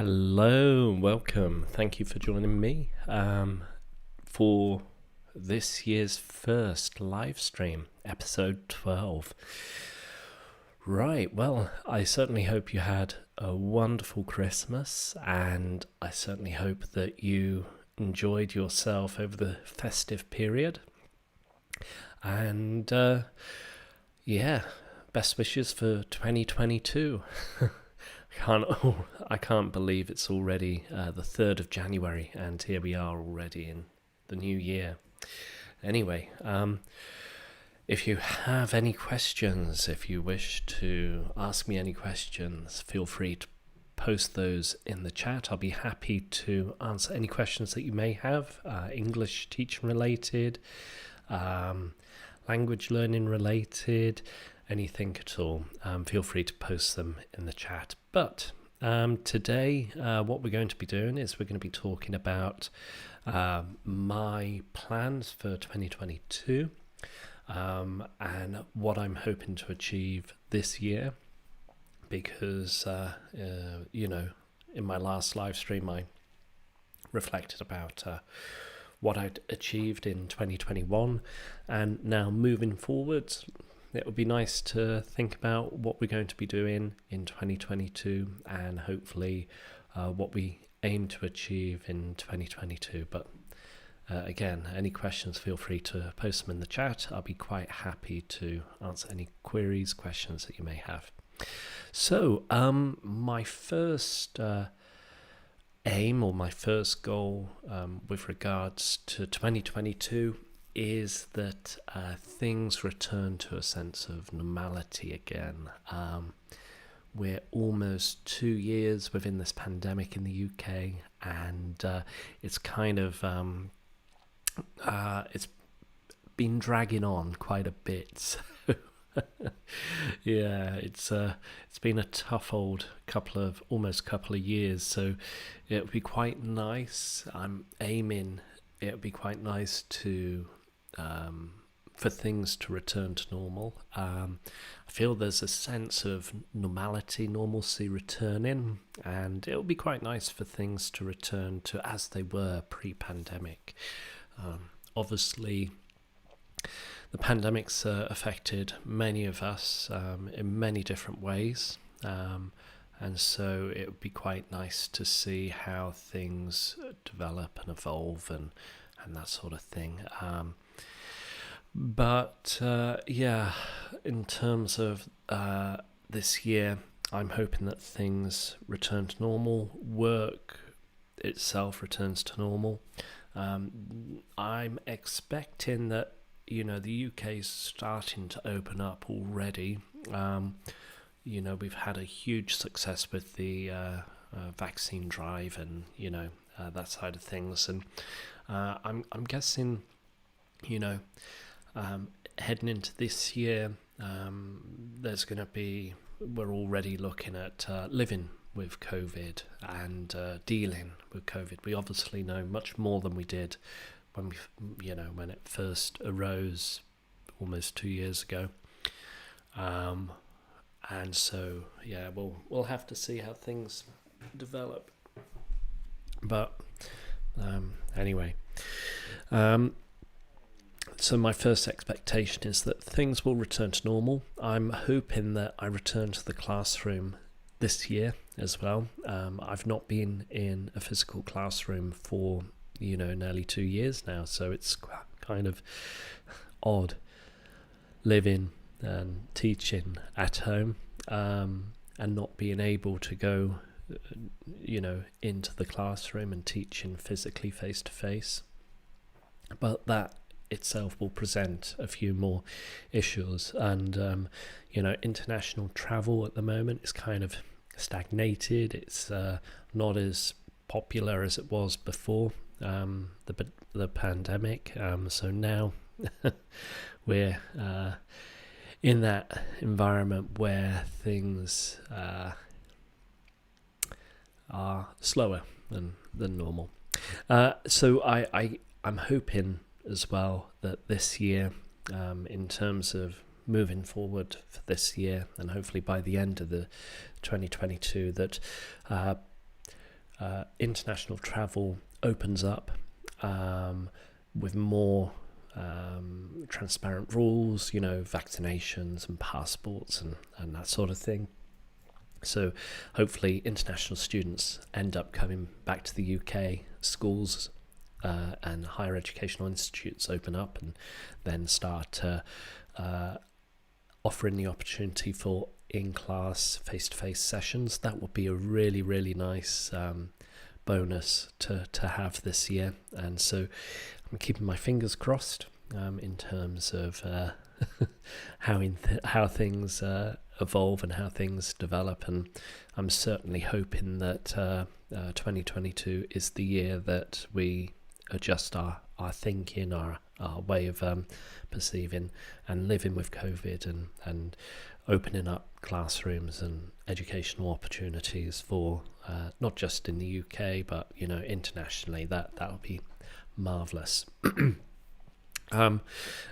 Hello, welcome. Thank you for joining me for this year's first live stream, episode 12. Right, well, I certainly hope you had a wonderful Christmas, and I certainly hope that you enjoyed yourself over the festive period. And best wishes for 2022. I can't believe it's already the 3rd of January, and here we are already in the new year. Anyway, if you have any questions, if you wish to ask me any questions, feel free to post those in the chat. I'll be happy to answer any questions that you may have, English teaching related, language learning related, anything at all. Feel free to post them in the chat. But today, what we're going to be doing is we're going to be talking about my plans for 2022 and what I'm hoping to achieve this year. Because, in my last live stream, I reflected about what I'd achieved in 2021, and now moving forwards, it would be nice to think about what we're going to be doing in 2022 and hopefully what we aim to achieve in 2022. But again, any questions, feel free to post them in the chat. I'll be quite happy to answer any queries, questions that you may have. So my first aim or my first goal with regards to 2022 is that things return to a sense of normality again. We're almost 2 years within this pandemic in the UK, and it's kind of it's been dragging on quite a bit. Yeah, it's been a tough old couple of years. So it would be quite nice. I'm aiming. It would be quite nice to. For things to return to normal. I feel there's a sense of normalcy returning, and it'll be quite nice for things to return to as they were pre-pandemic. Obviously, the pandemic's affected many of us in many different ways, and so it would be quite nice to see how things develop and evolve and that sort of thing. But in terms of this year, I'm hoping that things return to normal, work itself returns to normal. I'm expecting that, the UK is starting to open up already. We've had a huge success with the vaccine drive and, that side of things. And I'm guessing, heading into this year, we're already looking at living with COVID and dealing with COVID. We obviously know much more than we did when when it first arose almost 2 years ago. And so, we'll have to see how things develop. But anyway, so my first expectation is that things will return to normal. I'm hoping that I return to the classroom this year as well. I've not been in a physical classroom for, nearly 2 years now, so it's kind of odd living and teaching at home and not being able to go, into the classroom and teaching physically face to face. But that itself will present a few more issues, and international travel at the moment is kind of stagnated. It's not as popular as it was before the pandemic. So now we're in that environment where things are slower than normal. So I'm hoping as well that this year, in terms of moving forward for this year, and hopefully by the end of the 2022, that international travel opens up with more transparent rules, vaccinations and passports and that sort of thing. So hopefully international students end up coming back to the UK, schools and higher educational institutes open up and then start offering the opportunity for in-class face-to-face sessions. That would be a really, really nice bonus to have this year. And so I'm keeping my fingers crossed in terms of how things evolve and how things develop. And I'm certainly hoping that 2022 is the year that we adjust our thinking, our way of perceiving and living with COVID and opening up classrooms and educational opportunities for not just in the UK but internationally. That would be marvellous.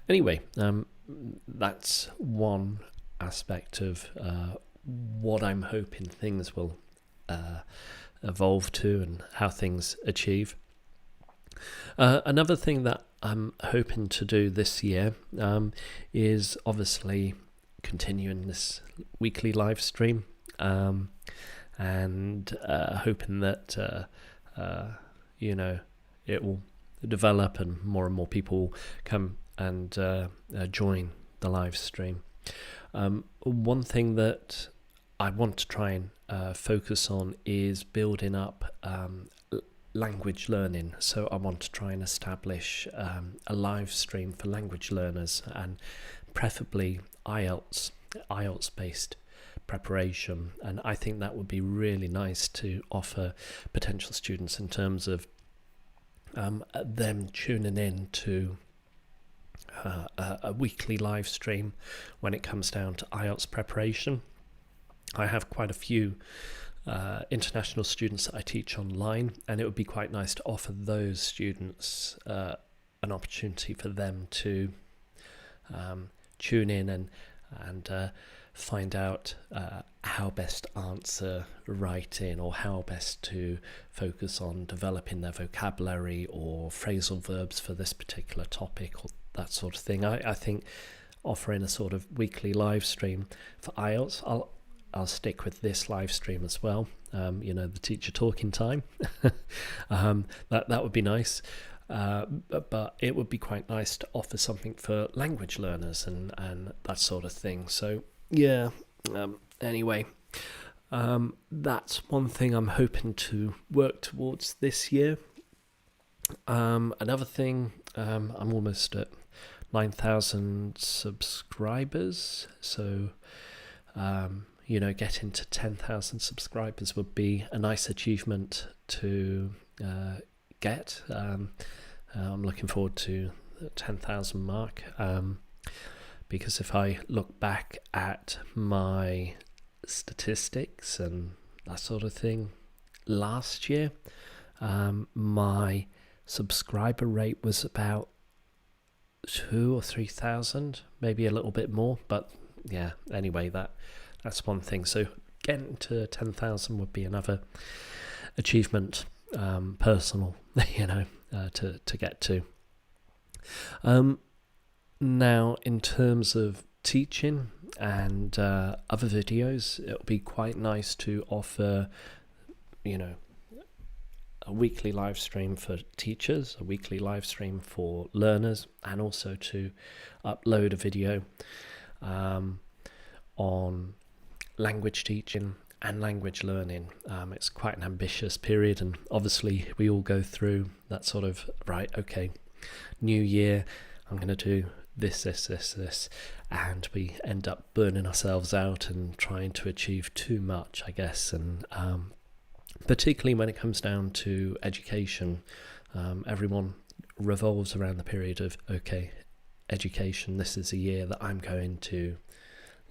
Anyway, that's one aspect of what I'm hoping things will evolve to and how things achieve. Another thing that I'm hoping to do this year is obviously continuing this weekly live stream and hoping that it will develop and more people come and join the live stream. One thing that I want to try and focus on is building up language learning. So I want to try and establish a live stream for language learners, and preferably IELTS based preparation. And I think that would be really nice to offer potential students in terms of them tuning in to a weekly live stream when it comes down to IELTS preparation. I have quite a few international students that I teach online, and it would be quite nice to offer those students an opportunity for them to tune in and find out how best to answer writing, or how best to focus on developing their vocabulary or phrasal verbs for this particular topic, or that sort of thing. I think offering a sort of weekly live stream for IELTS, I'll stick with this live stream as well, the teacher talking time. That would be nice. But it would be quite nice to offer something for language learners and that sort of thing. So yeah, anyway, that's one thing I'm hoping to work towards this year. Another thing, I'm almost at 9,000 subscribers, so getting to 10,000 subscribers would be a nice achievement to get. I'm looking forward to the 10,000 mark, because if I look back at my statistics and that sort of thing, last year my subscriber rate was about 2,000 or 3,000, maybe a little bit more, but yeah, anyway, that's one thing. So getting to 10,000 would be another achievement, personal, to get to. Now, in terms of teaching and other videos, it would be quite nice to offer, a weekly live stream for teachers, a weekly live stream for learners, and also to upload a video on language teaching and language learning. It's quite an ambitious period, and obviously we all go through that sort of, right, okay, new year, I'm going to do this, and we end up burning ourselves out and trying to achieve too much, I guess. And particularly when it comes down to education, everyone revolves around the period of, okay, education, this is a year that I'm going to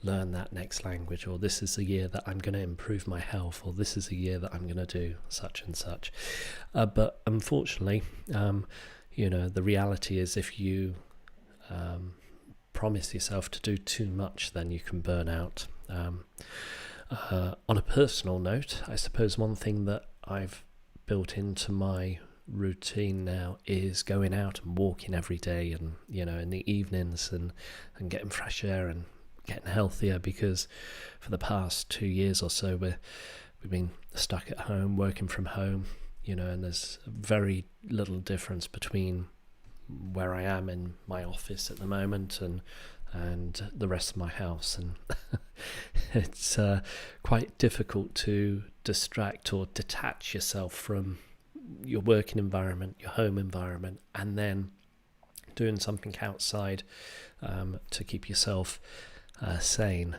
learn that next language, or this is a year that I'm going to improve my health, or this is a year that I'm going to do such and such. But unfortunately, the reality is, if you promise yourself to do too much, then you can burn out. On a personal note, I suppose one thing that I've built into my routine now is going out and walking every day, and in the evenings, and getting fresh air and getting healthier, because for the past 2 years or so we've been stuck at home, working from home, and there's very little difference between where I am in my office at the moment and the rest of my house, and it's quite difficult to distract or detach yourself from your working environment, your home environment, and then doing something outside to keep yourself sane.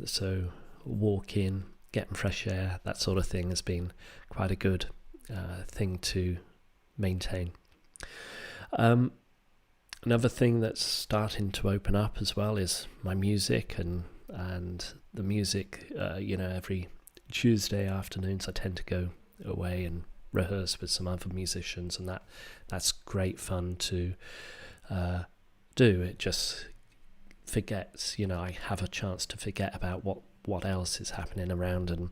So walking, getting fresh air, that sort of thing has been quite a good thing to maintain. Another thing that's starting to open up as well is my music, and the music. Every Tuesday afternoons I tend to go away and rehearse with some other musicians, and that's great fun to do. It just forgets, I have a chance to forget about what else is happening around, and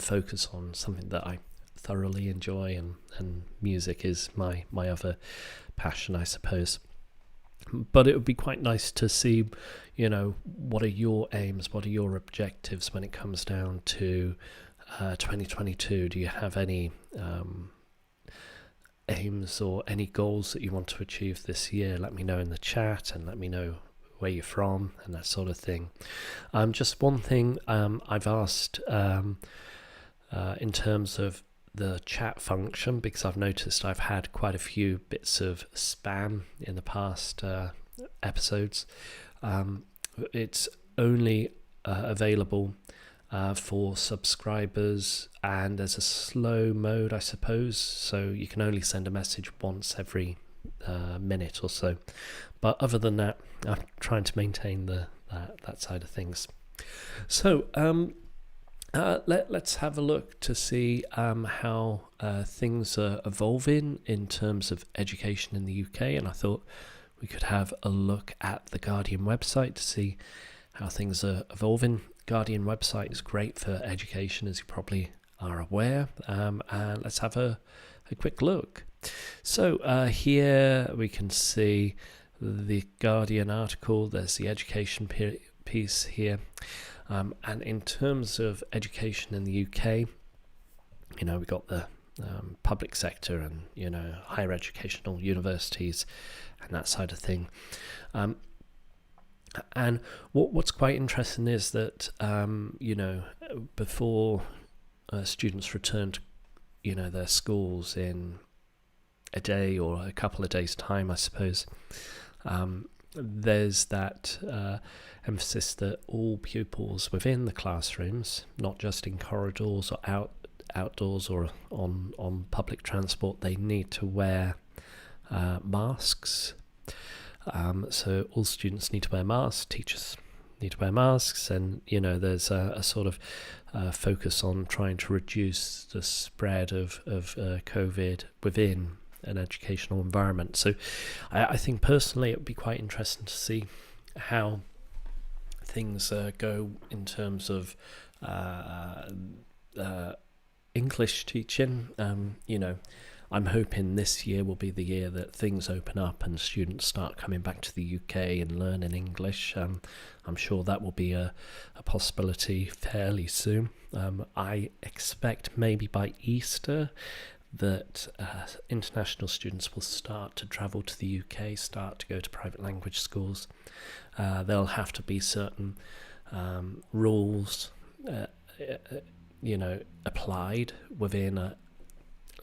focus on something that I thoroughly enjoy, and music is my other passion, I suppose. But it would be quite nice to see, what are your aims, what are your objectives when it comes down to 2022? Do you have any aims or any goals that you want to achieve this year? Let me know in the chat, and let me know where you're from and that sort of thing. Just one thing I've asked in terms of the chat function, because I've noticed I've had quite a few bits of spam in the past episodes. It's only available for subscribers, and there's a slow mode, I suppose, so you can only send a message once every minute or so. But other than that, I'm trying to maintain that side of things. So let's have a look to see how things are evolving in terms of education in the UK, and I thought we could have a look at the Guardian website to see how things are evolving. Guardian website is great for education, as you probably are aware, and let's have a quick look. So here we can see the Guardian article. There's the education piece here. And in terms of education in the UK, we've got the public sector and, higher educational universities and that side of thing. And what's quite interesting is that, before students return to, their schools in a day or a couple of days' time, I suppose, there's that emphasis that all pupils within the classrooms, not just in corridors or outdoors or on public transport, they need to wear masks. So all students need to wear masks, teachers need to wear masks, and there's a sort of focus on trying to reduce the spread of COVID within an educational environment. So I think personally it would be quite interesting to see how things go in terms of English teaching. I'm hoping this year will be the year that things open up and students start coming back to the UK and learning English. I'm sure that will be a possibility fairly soon. I expect maybe by Easter that international students will start to travel to the UK, start to go to private language schools. There'll have to be certain rules, applied within a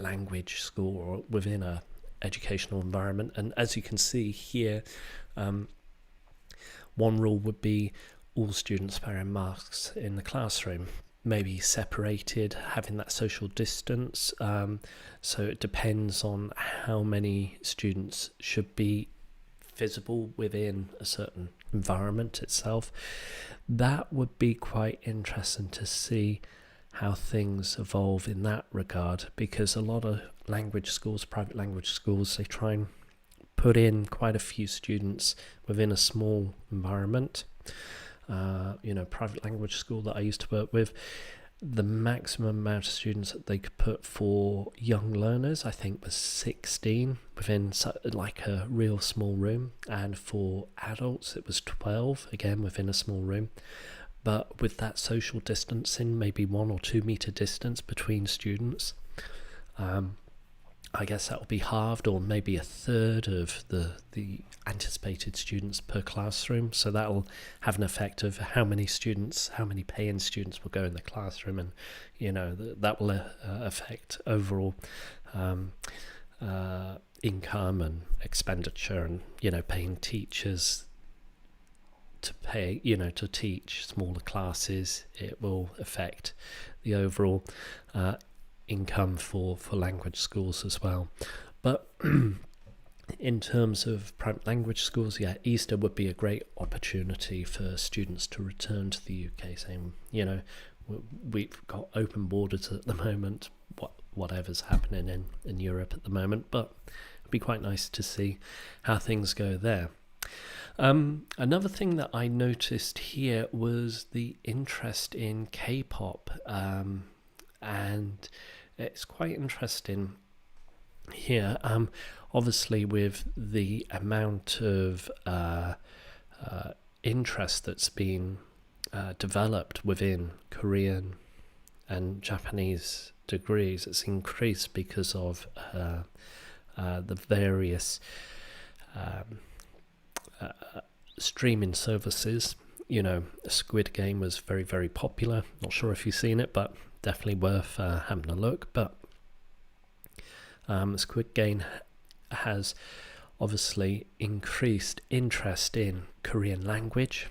language school or within a educational environment. And as you can see here, one rule would be all students wearing masks in the classroom, maybe separated, having that social distance. So it depends on how many students should be visible within a certain environment itself. That would be quite interesting to see how things evolve in that regard, because a lot of language schools, private language schools, they try and put in quite a few students within a small environment. Private language school that I used to work with, the maximum amount of students that they could put for young learners, I think, was 16 within like a real small room, and for adults it was 12, again within a small room. But with that social distancing, maybe 1 or 2 meter distance between students, I guess that will be halved, or maybe a third of the anticipated students per classroom. So that will have an effect of how many paying students will go in the classroom, and that will affect overall income and expenditure, and paying teachers to teach smaller classes. It will affect the overall income for language schools as well. But in terms of private language schools, Easter would be a great opportunity for students to return to the UK, saying, we've got open borders at the moment, whatever's happening in Europe at the moment, but it'd be quite nice to see how things go there. Another thing that I noticed here was the interest in K-pop, and it's quite interesting here. Obviously, with the amount of interest that's been developed within Korean and Japanese degrees, it's increased because of the various streaming services. Squid Game was very, very popular. Not sure if you've seen it, but definitely worth having a look. But Squid Game has obviously increased interest in Korean language.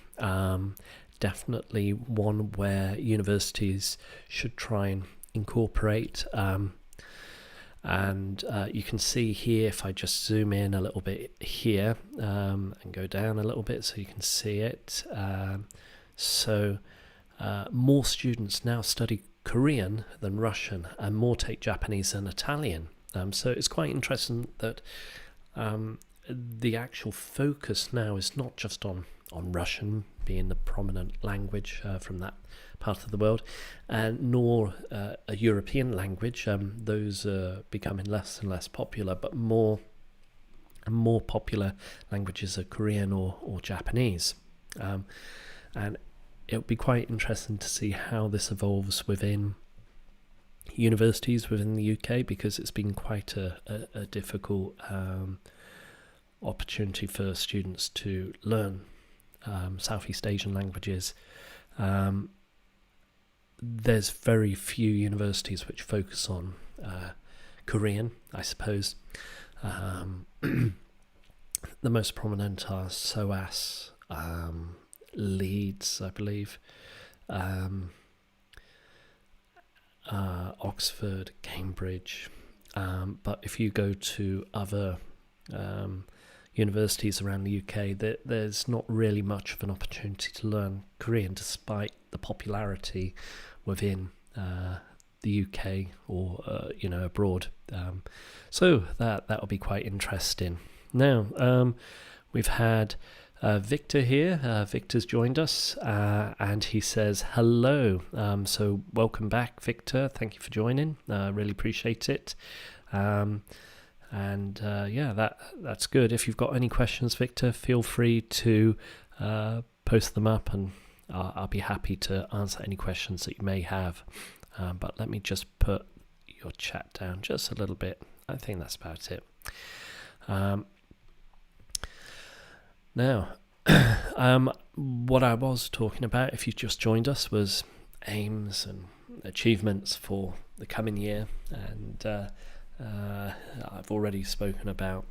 Definitely one where universities should try and incorporate. And you can see here, if I just zoom in a little bit here and go down a little bit so you can see it. So more students now study Korean than Russian, and more take Japanese than Italian. So it's quite interesting that the actual focus now is not just on Russian being the prominent language from that part of the world, nor a European language. Those are becoming less and less popular, but more and more popular languages are Korean or Japanese. And it would be quite interesting to see how this evolves within universities within the UK, because it's been quite a difficult opportunity for students to learn Southeast Asian languages. There's very few universities which focus on Korean, I suppose. The most prominent are SOAS, Leeds, I believe, Oxford, Cambridge. But if you go to other universities around the UK, there's not really much of an opportunity to learn Korean, despite the popularity within the UK or abroad. So that'll be quite interesting. Now we've had Viktor here. Viktor's joined us, and he says hello. So welcome back, Viktor. Thank you for joining. Really appreciate it. That's good. If you've got any questions, Viktor, feel free to post them up, and I'll be happy to answer any questions that you may have. But let me just put your chat down just a little bit. I think that's about it. Now, what I was talking about, if you just joined us, was aims and achievements for the coming year, and I've already spoken about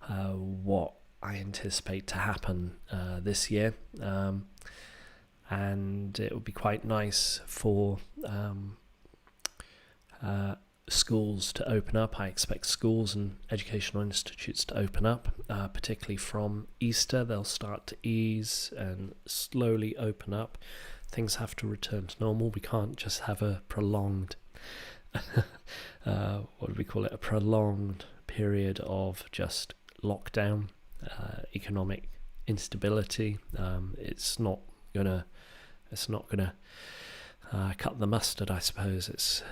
what I anticipate to happen this year, and it would be quite nice for schools to open up. I expect schools and educational institutes to open up, particularly from Easter. They'll start to ease and slowly open up. Things have to return to normal. We can't just have a prolonged what do we call it? A prolonged period of just lockdown, economic instability. It's not gonna cut the mustard, I suppose. It's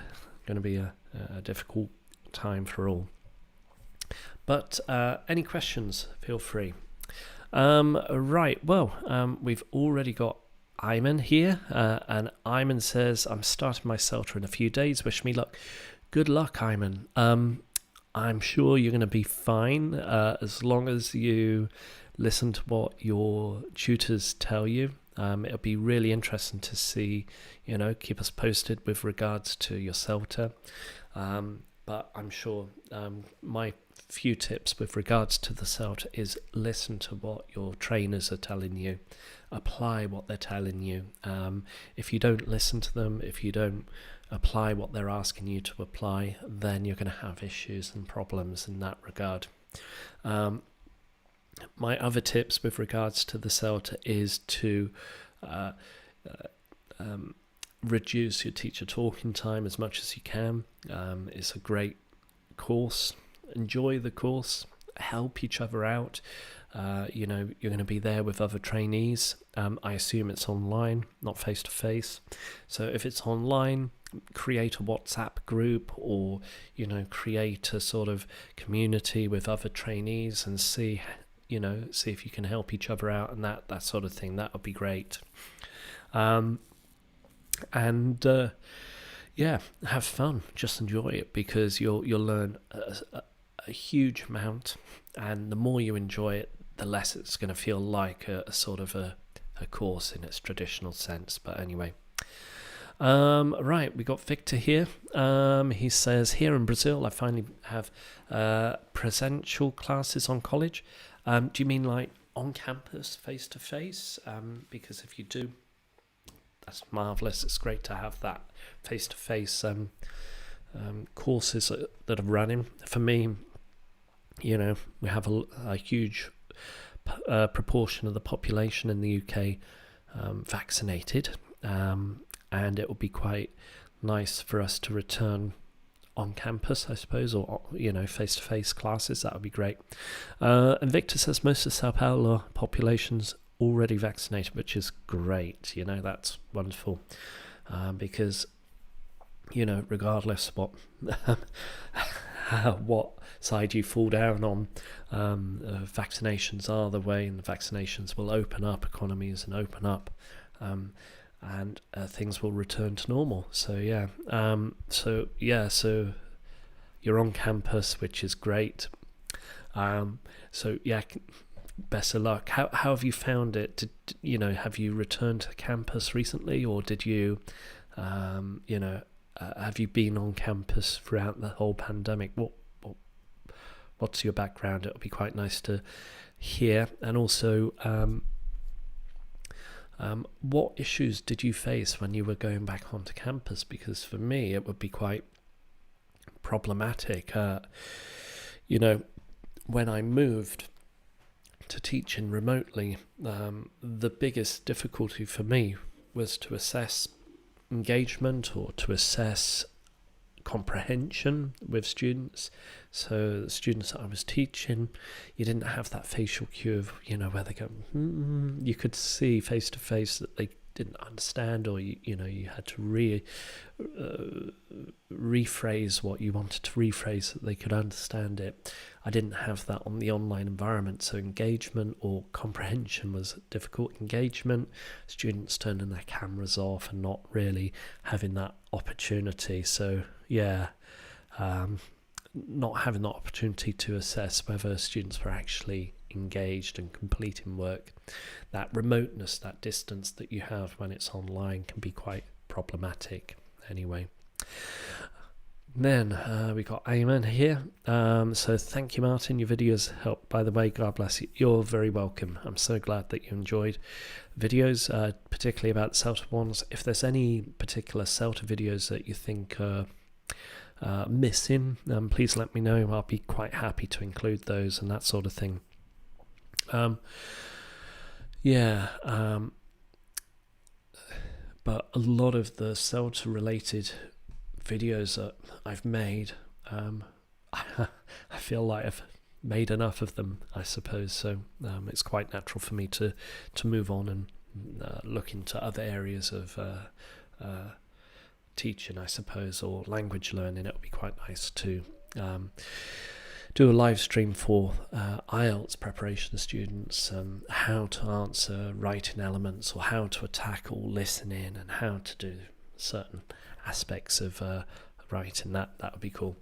going to be a difficult time for all. But any questions, feel free. Right, well, we've already got Iman here, and Iman says, I'm starting my CELTA in a few days. Wish me luck. Good luck, Iman. I'm sure you're going to be fine as long as you listen to what your tutors tell you. It'll be really interesting to see, keep us posted with regards to your CELTA. But I'm sure my few tips with regards to the CELTA is listen to what your trainers are telling you, apply what they're telling you. If you don't listen to them, if you don't apply what they're asking you to apply, then you're going to have issues and problems in that regard. My other tips with regards to the CELTA is to reduce your teacher talking time as much as you can. It's a great course. Enjoy the course. Help each other out. You're going to be there with other trainees. I assume it's online, not face-to-face. So if it's online, create a WhatsApp group, or create a sort of community with other trainees and see if you can help each other out and that sort of thing. That would be great. Have fun. Just enjoy it, because you'll learn a huge amount, and the more you enjoy it, the less it's going to feel like a sort of a course in its traditional sense. But anyway, right, we got Viktor here. He says, here in Brazil I finally have presential classes on college. Do you mean like on campus, face to face? Because if you do, that's marvellous. It's great to have that face to face courses that are running. For me, we have a huge proportion of the population in the UK vaccinated, and it will be quite nice for us to return on campus, I suppose, or face-to-face classes. That would be great. And Victor says most of Sao Paulo population's already vaccinated, which is great. That's wonderful, because regardless what side you fall down on, vaccinations are the way, and the vaccinations will open up economies and open up, and things will return to normal. So you're on campus, which is great. Best of luck. How have you found it? Have you returned to campus recently, or did you have you been on campus throughout the whole pandemic? What's your background? It'll be quite nice to hear. And also, what issues did you face when you were going back onto campus? Because for me, it would be quite problematic. When I moved to teaching remotely, the biggest difficulty for me was to assess engagement, or to assess comprehension with students. So the students that I was teaching, you didn't have that facial cue of where they go. You could see face to face that they didn't understand, or you had to rephrase what you wanted to rephrase so that they could understand it. I didn't have that on the online environment, so engagement or comprehension was difficult. Engagement, students turning their cameras off and not really having that opportunity. So not having that opportunity to assess whether students were actually engaged and completing work. That remoteness, that distance that you have when it's online can be quite problematic. Anyway, then we got Iman here. So thank you, Martin. Your videos help. By the way, God bless you. You're very welcome. I'm so glad that you enjoyed videos, particularly about the CELTA ones. If there's any particular CELTA videos that you think are missing, please let me know. I'll be quite happy to include those and that sort of thing. But a lot of the CELTA related videos that I've made, I feel like I've made enough of them, I suppose. So it's quite natural for me to move on and look into other areas of teaching, I suppose, or language learning, it would be quite nice to do a live stream for IELTS preparation students, how to answer writing elements, or how to tackle listening, and how to do certain aspects of writing. That would be cool.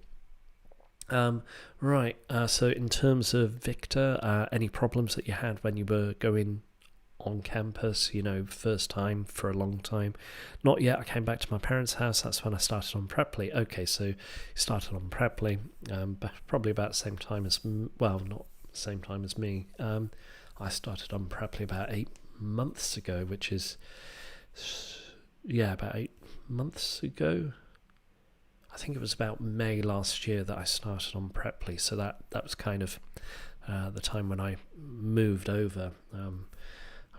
Right, so in terms of Viktor, any problems that you had when you were going on campus, first time for a long time? Not yet. I came back to my parents' house. That's when I started on Preppy. Okay, so you started on Preppy, probably about the same time as, well, not the same time as me. I started on Preppy about 8 months ago, which is, about 8 months ago. I think it was about May last year that I started on Preppy, so that was kind of the time when I moved over.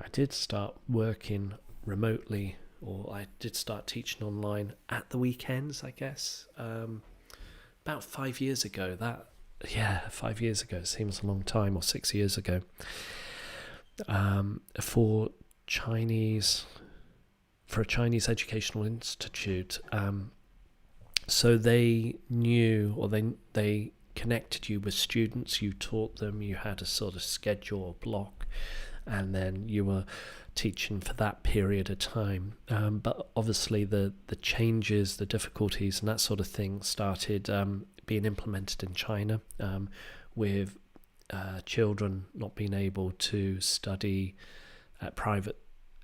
I did start working remotely, or I did start teaching online at the weekends, I guess, about 5 years ago. 5 years ago, it seems a long time, or 6 years ago, for a Chinese educational institute. So they knew, or they connected you with students, you taught them, you had a sort of schedule or block, and then you were teaching for that period of time. But obviously the changes, the difficulties and that sort of thing started being implemented in China, with children not being able to study at private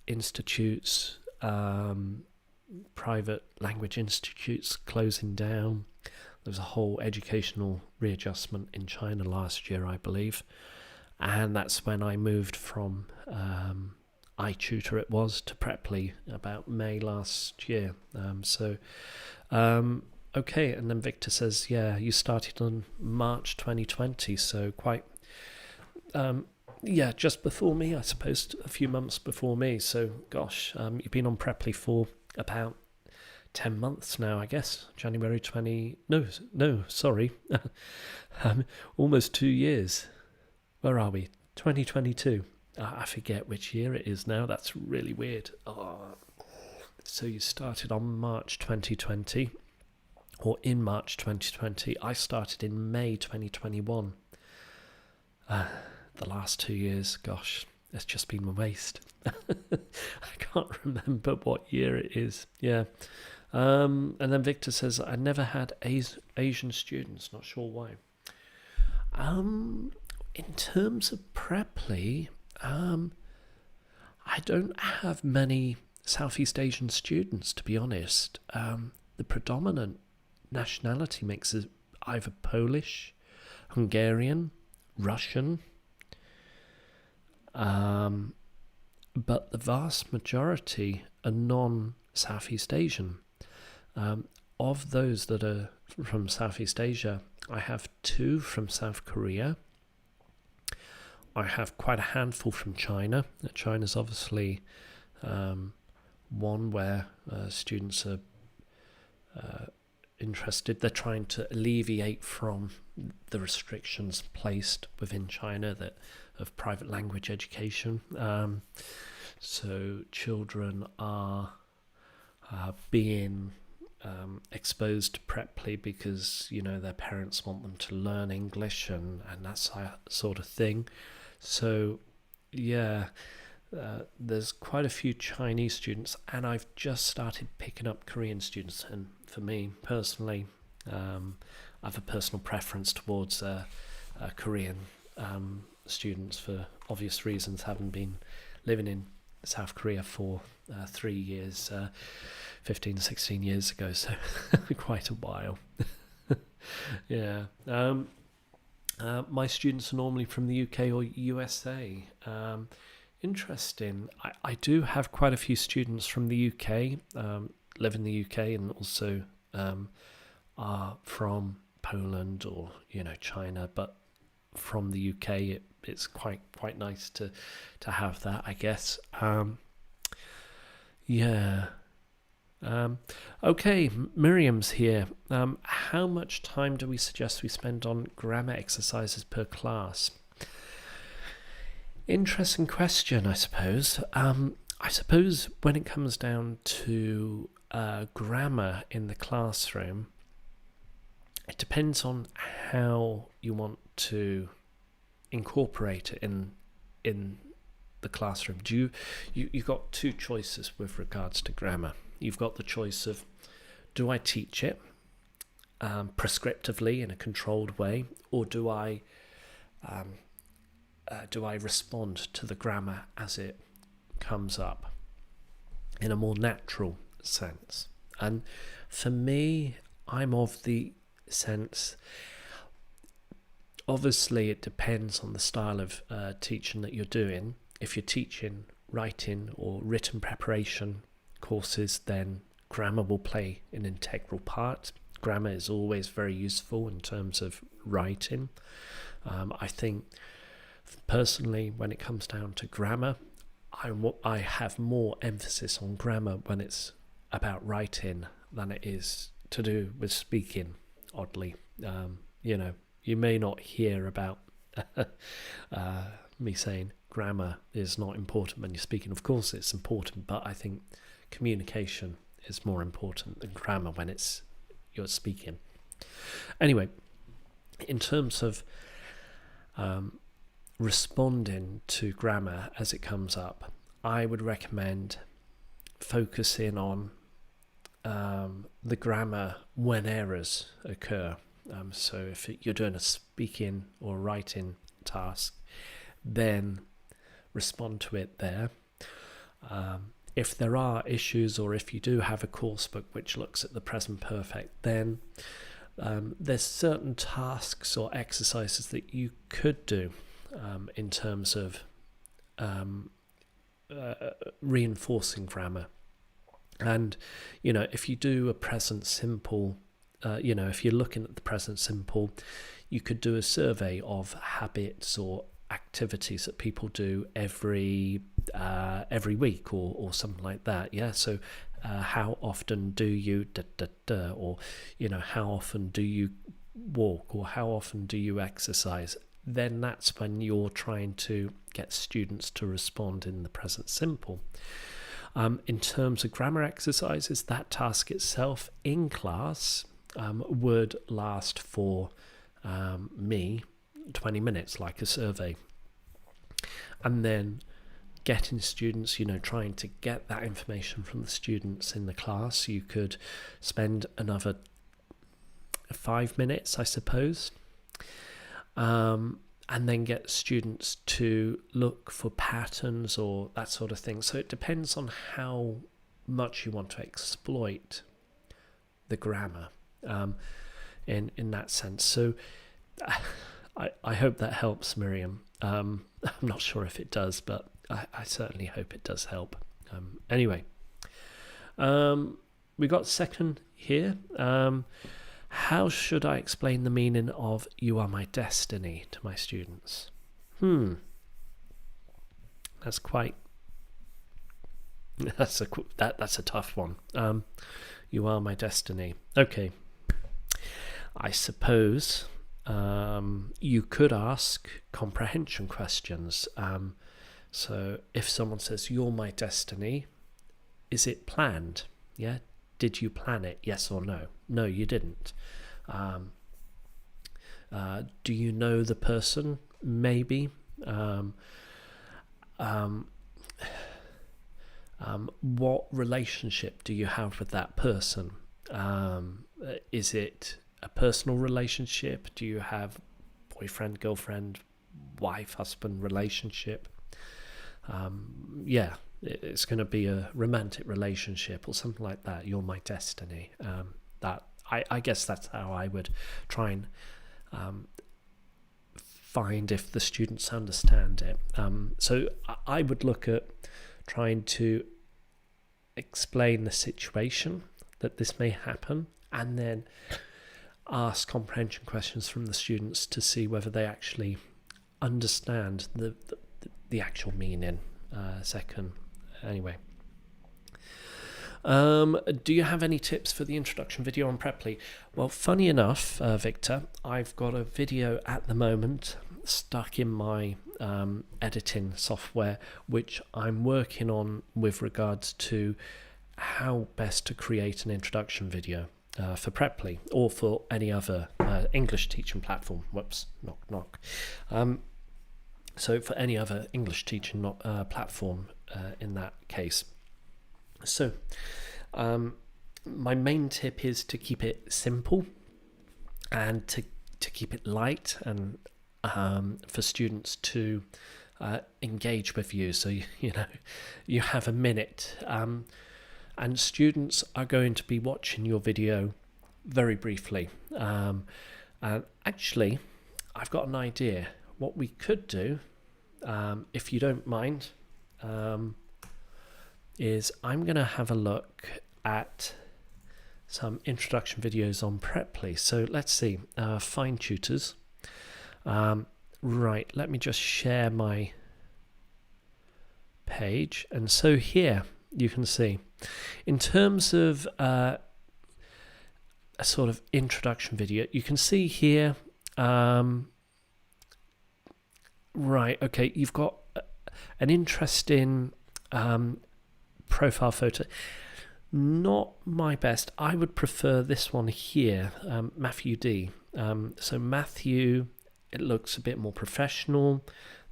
institutes, private language institutes closing down. There was a whole educational readjustment in China last year, I believe, and that's when I moved from iTutor it was to Preppy about May last year. Okay, and then Viktor says, you started on March 2020, so quite just before me, I suppose, a few months before me. So gosh, you've been on Preppy for about 10 months now, I guess. January 20... No, sorry. Almost 2 years. Where are we? 2022. I forget which year it is now. That's really weird. So you started on March 2020, or in March 2020. I started in May 2021. The last 2 years, gosh, it's just been a waste. I can't remember what year it is. And then Viktor says, I never had Asian students, not sure why. In terms of Preppy, I don't have many Southeast Asian students, to be honest. The predominant nationality mix is either Polish, Hungarian, Russian, but the vast majority are non-Southeast Asian. Of those that are from Southeast Asia, I have 2 from South Korea. I have quite a handful from China. China's obviously one where students are interested. They're trying to alleviate from the restrictions placed within China of private language education. So children are being exposed to Preppy because their parents want them to learn English and that sort of thing. So there's quite a few Chinese students, and I've just started picking up Korean students. And for me personally, I have a personal preference towards Korean students for obvious reasons, having been living in South Korea for 3 years, 15, 16 years ago, so quite a while. My students are normally from the UK or USA. Interesting. I do have quite a few students from the UK, live in the UK, and also are from Poland or China, but from the UK it's quite nice to have that, I guess. Okay, Miriam's here. How much time do we suggest we spend on grammar exercises per class? Interesting question, I suppose. I suppose when it comes down to grammar in the classroom, it depends on how you want to incorporate it in the classroom. You've got two choices with regards to grammar. You've got the choice of, do I teach it prescriptively in a controlled way, or do I respond to the grammar as it comes up in a more natural sense? And for me, I'm of the sense, obviously it depends on the style of teaching that you're doing. If you're teaching writing or written preparation courses, then grammar will play an integral part. Grammar is always very useful in terms of writing. I think personally, when it comes down to grammar, I have more emphasis on grammar when it's about writing than it is to do with speaking, oddly. You may not hear about me saying grammar is not important when you're speaking. Of course it's important, but I think communication is more important than grammar when you're speaking. Anyway, in terms of responding to grammar as it comes up, I would recommend focusing on the grammar when errors occur. So if you're doing a speaking or writing task, then respond to it there. If there are issues, or if you do have a course book which looks at the present perfect, then there's certain tasks or exercises that you could do in terms of reinforcing grammar. And if you do a present simple, if you're looking at the present simple, you could do a survey of habits or activities that people do every week or something like that. Yeah. So how often do you or how often do you walk, or how often do you exercise? Then that's when you're trying to get students to respond in the present simple. In terms of grammar exercises, that task itself in class would last for me 20 minutes, like a survey. And then getting students, trying to get that information from the students in the class, you could spend another 5 minutes, I suppose. And then get students to look for patterns or that sort of thing. So it depends on how much you want to exploit the grammar in that sense. So I hope that helps, Miriam. I'm not sure if it does, but I certainly hope it does help. Anyway, we got second here. How should I explain the meaning of "you are my destiny" to my students? That's a tough one. You are my destiny. Okay. I suppose you could ask comprehension questions. So if someone says, "You're my destiny," is it planned? Yeah. Did you plan it? Yes or no? No, you didn't. Do you know the person? Maybe. What relationship do you have with that person? Is it a personal relationship? Do you have boyfriend, girlfriend, wife, husband relationship? It's going to be a romantic relationship or something like that. You're my destiny. I guess that's how I would try and find if the students understand it. So I would look at trying to explain the situation that this may happen, and then ask comprehension questions from the students to see whether they actually understand the actual meaning. Second. Anyway, do you have any tips for the introduction video on Preppy? Well, funny enough, Victor, I've got a video at the moment stuck in my editing software, which I'm working on with regards to how best to create an introduction video for Preppy or for any other English teaching platform. Whoops, knock knock. So for any other English teaching platform in that case. So my main tip is to keep it simple and to keep it light, and for students to engage with you. So you have a minute, and students are going to be watching your video very briefly. And actually, I've got an idea. What we could do, if you don't mind, is I'm going to have a look at some introduction videos on Preppy. So let's see, find tutors. Right, let me just share my page. And so here you can see, in terms of a sort of introduction video, you can see here, right, okay, you've got an interesting profile photo. Not my best. I would prefer this one here, Matthew D. So Matthew, it looks a bit more professional.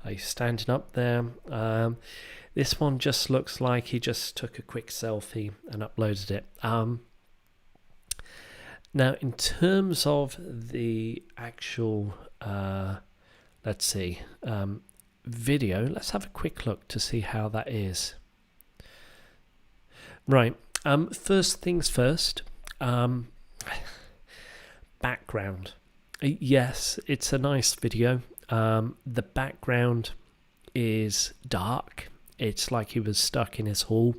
He's standing up there. This one just looks like he just took a quick selfie and uploaded it. Now, in terms of the actual, let's see, video, let's have a quick look to see how that is. Right. First things first, background. Yes, it's a nice video. The background is dark. It's like he was stuck in his hall.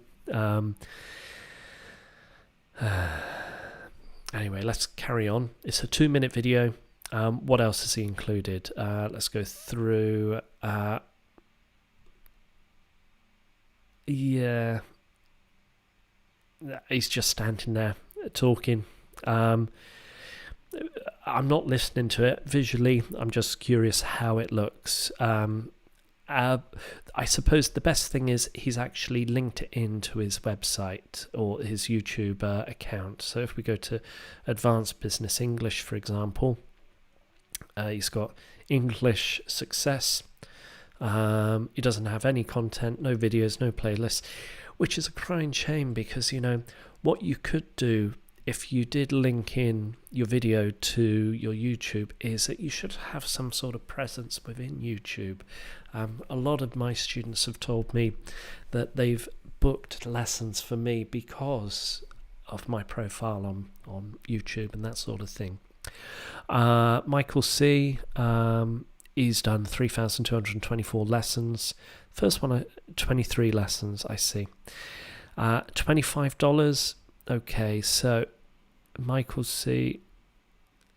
Anyway, let's carry on. It's a 2-minute video. What else has he included? Let's go through. Yeah. He's just standing there talking. I'm not listening to it visually. I'm just curious how it looks. I suppose the best thing is he's actually linked it into his website or his YouTube account. So if we go to Advanced Business English, for example, he's got English Success. He doesn't have any content, no videos, no playlists, which is a crying shame, because what you could do if you did link in your video to your YouTube is that you should have some sort of presence within YouTube. A lot of my students have told me that they've booked lessons for me because of my profile on YouTube and that sort of thing. Michael C, he's done 3,224 lessons. First one, 23 lessons, I see. $25. Okay, so Michael C.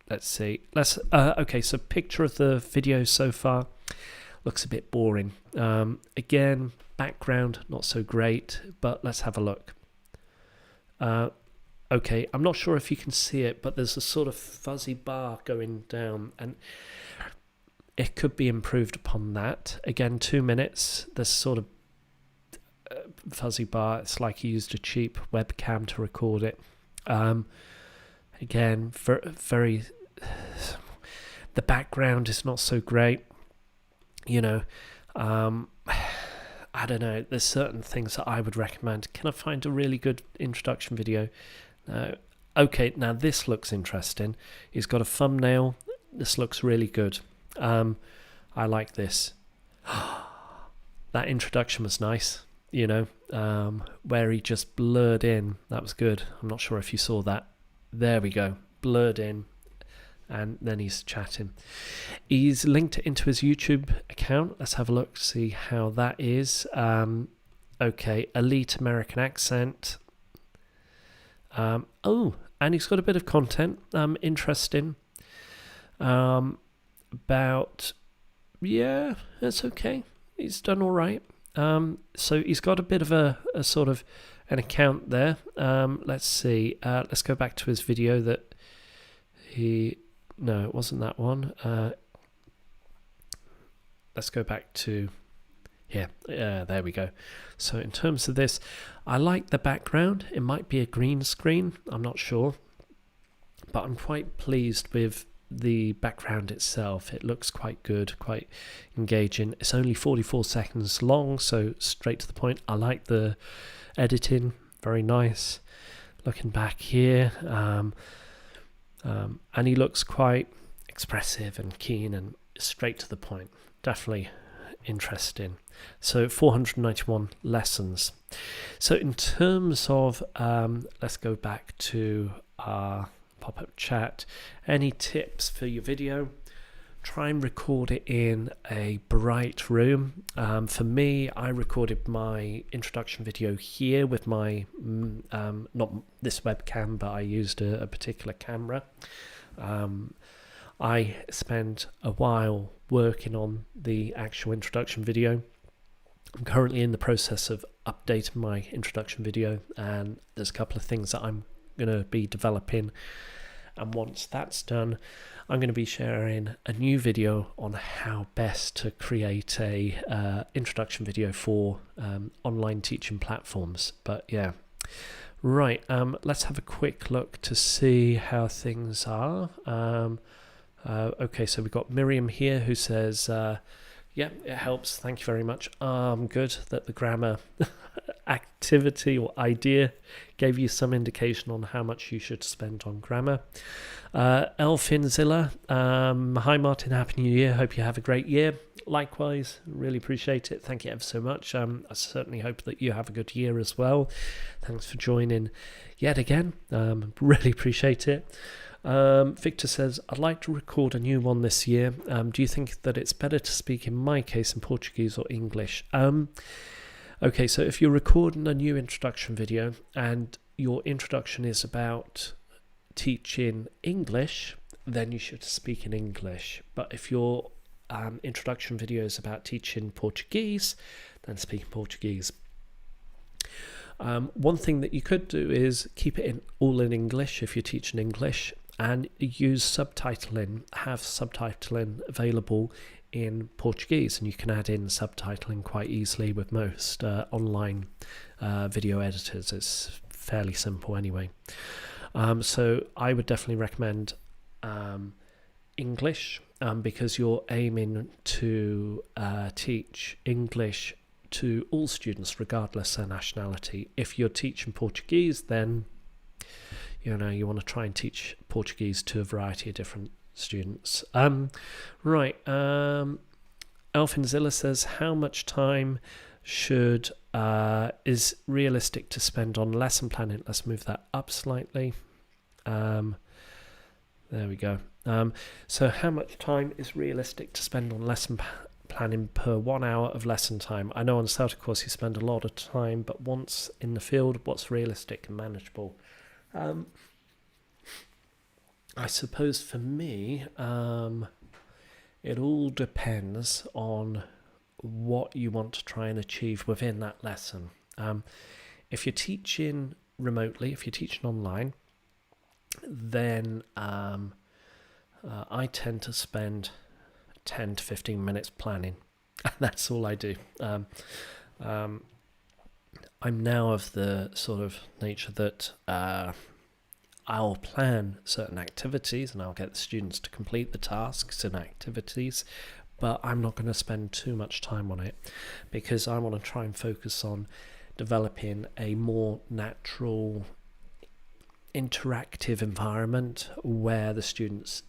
Let's see. Okay, so picture of the video so far looks a bit boring. Again, background not so great, but let's have a look. Okay, I'm not sure if you can see it, but there's a sort of fuzzy bar going down, and it could be improved upon that. Again, 2 minutes. There's sort of fuzzy bar. It's like he used a cheap webcam to record it. Again, very. The background is not so great. I don't know. There's certain things that I would recommend. Can I find a really good introduction video? No. Okay, now this looks interesting. He's got a thumbnail. This looks really good. I like this. That introduction was nice, where he just blurred in. That was good. I'm not sure if you saw that. There we go. Blurred in. And then he's chatting. He's linked it into his YouTube account. Let's have a look, see how that is. Okay, elite American accent. Oh, and he's got a bit of content. Interesting. About, yeah, that's okay. He's done all right. So he's got a bit of a sort of an account there. Let's see. Let's go back to his video that no, it wasn't that one. Let's go back to here. There we go. So in terms of this, I like the background. It might be a green screen, I'm not sure, but I'm quite pleased with the background itself. It looks quite good, quite engaging. It's only 44 seconds long, so straight to the point. I like the editing, very nice. Looking back here, and he looks quite expressive and keen and straight to the point. Definitely interesting. So 491 lessons. So in terms of, let's go back to our pop-up chat. Any tips for your video? Try and record it in a bright room. For me, I recorded my introduction video here with my, not this webcam, but I used a particular camera. I spent a while working on the actual introduction video. I'm currently in the process of updating my introduction video, and there's a couple of things that I'm going to be developing. And once that's done, I'm going to be sharing a new video on how best to create a introduction video for online teaching platforms. But yeah, right. Let's have a quick look to see how things are. Okay, so we've got Miriam here who says, yeah, it helps. Thank you very much. Good that the grammar activity or idea gave you some indication on how much you should spend on grammar. Elfinzilla, hi Martin, happy new year. Hope you have a great year. Likewise, really appreciate it. Thank you ever so much. I certainly hope that you have a good year as well. Thanks for joining yet again. Really appreciate it. Victor says, I'd like to record a new one this year. Do you think that it's better to speak, in my case, in Portuguese or English? Okay, so if you're recording a new introduction video and your introduction is about teaching English, then you should speak in English. But if your introduction video is about teaching Portuguese, then speak in Portuguese. One thing that you could do is keep it all in English if you're teaching English, and use subtitling. Have subtitling available in Portuguese, and you can add in subtitling quite easily with most online video editors. It's fairly simple anyway. So I would definitely recommend English, because you're aiming to teach English to all students regardless of nationality. If you're teaching Portuguese, then you want to try and teach Portuguese to a variety of different students. Right. Elfinzilla says, how much time is realistic to spend on lesson planning? Let's move that up slightly. There we go. So how much time is realistic to spend on lesson planning per 1 hour of lesson time? I know on Celtic course you spend a lot of time, but once in the field, what's realistic and manageable? I suppose for me, it all depends on what you want to try and achieve within that lesson. If you're teaching remotely, if you're teaching online, then I tend to spend 10 to 15 minutes planning. That's all I do. I'm now of the sort of nature that I'll plan certain activities and I'll get the students to complete the tasks and activities, but I'm not going to spend too much time on it, because I want to try and focus on developing a more natural, interactive environment where the students,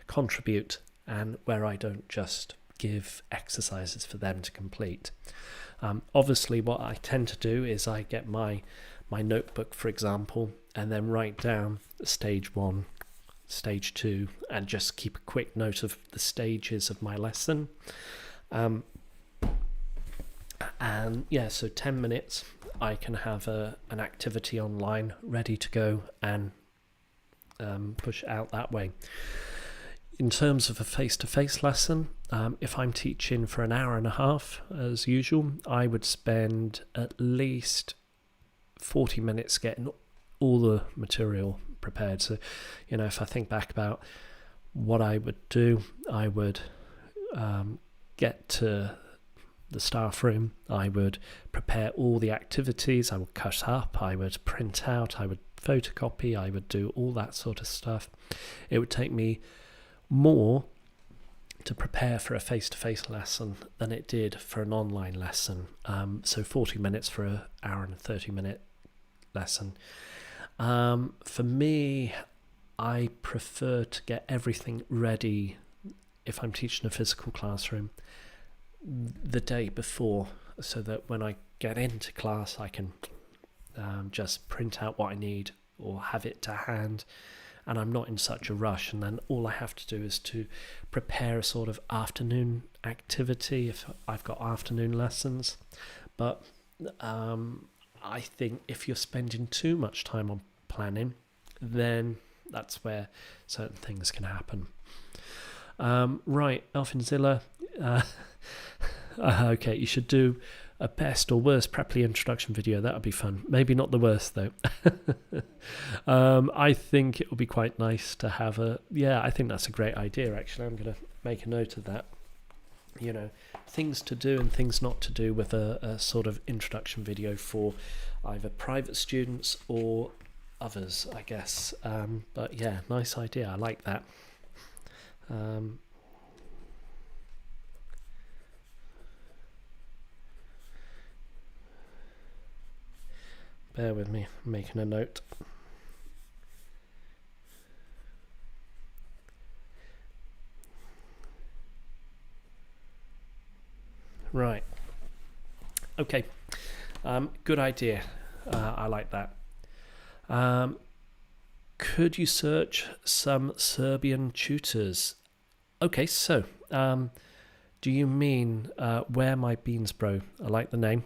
contribute, and where I don't just give exercises for them to complete. Obviously, what I tend to do is I get my notebook, for example, and then write down stage 1, stage 2, and just keep a quick note of the stages of my lesson. And yeah, so 10 minutes, I can have an activity online ready to go and push it out that way. In terms of a face-to-face lesson, if I'm teaching for an hour and a half, as usual, I would spend at least 40 minutes getting all the material prepared. So, if I think back about what I would do, I would get to the staff room. I would prepare all the activities. I would cut up. I would print out. I would photocopy. I would do all that sort of stuff. It would take me more to prepare for a face-to-face lesson than it did for an online lesson. So 40 minutes for an hour and a 30-minute lesson. For me, I prefer to get everything ready if I'm teaching a physical classroom the day before, so that when I get into class I can just print out what I need or have it to hand, and I'm not in such a rush, and then all I have to do is to prepare a sort of afternoon activity if I've got afternoon lessons. But I think if you're spending too much time on planning, then that's where certain things can happen. Right, Elfinzilla, okay, you should do a best or worst Preppy introduction video. That would be fun. Maybe not the worst though. I think it would be quite nice to have I think that's a great idea actually. I'm going to make a note of that. Things to do and things not to do with a sort of introduction video for either private students or others, I guess. But yeah, nice idea. I like that. Bear with me, I'm making a note. Right. Okay. Good idea. I like that. Could you search some Serbian tutors? Okay, so do you mean Where My Beans Bro? I like the name.